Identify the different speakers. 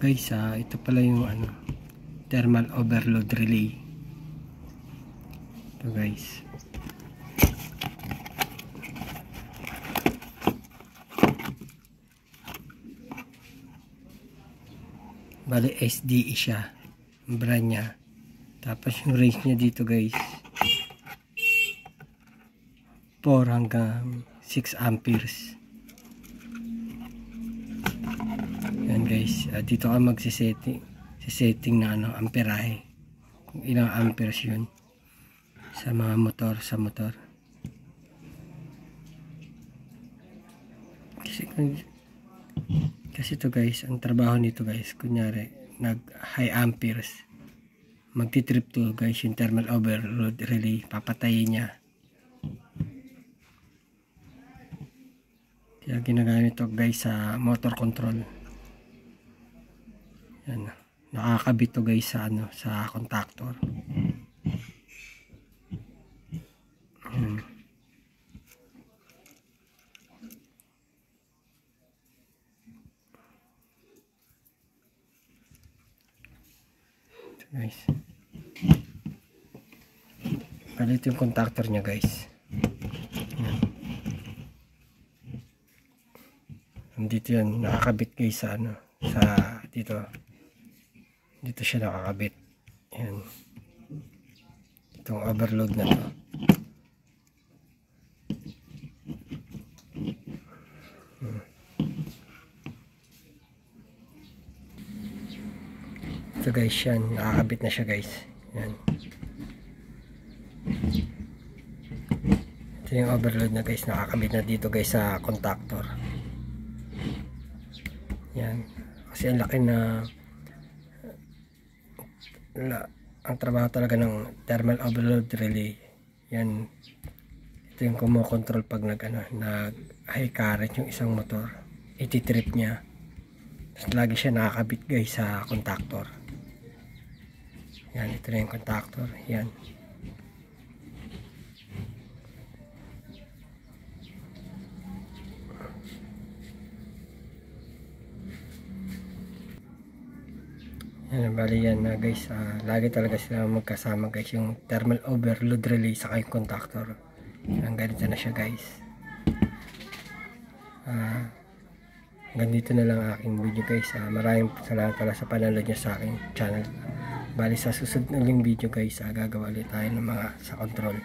Speaker 1: Guys, ito pala yung thermal overload relay. Ito guys. Bali SDE siya, ang brand niya. Tapos yung range niya dito guys, 4 hanggang 6 amperes. Yan guys, dito ka magsisetting na amperahe, kung ilang amperes yun sa mga motor, kasi to guys, ang trabaho nito guys, kunyari nag high amperes, magti-trip to guys yung thermal overload relay, papatayin niya. Kaya ginagamit to guys sa motor control. Yan, nakakabit to guys sa sa contactor. Ito guys. Palit yung contactor niya guys. Yan. Dito yan, nakakabit guys sa sa dito siya nakakabit. Yan. Itong overload na to. Ito guys, yan, nakakabit na siya guys. Yan. Ito yung overload na guys, nakakabit na dito guys sa contactor. Yan. Kasi ang laki na ang trabaho talaga ng thermal overload relay. Yan. Ito yung kumokontrol pag nag high current yung isang motor. Iti-trip niya. Tapos lagi siya nakakabit guys sa contactor. Yan, ito na yung contactor. Yan. Yan, bali yan na guys, lagi talaga sila magkasama guys, yung thermal overload relay sa yung contactor. Yan, ganito na siya guys. Hanggang dito na lang aking video guys. Maraming salamat pala sa panonood niyo sa aking channel. Bali sa susunod na video guys, gagawa ulit tayo ng mga sa control.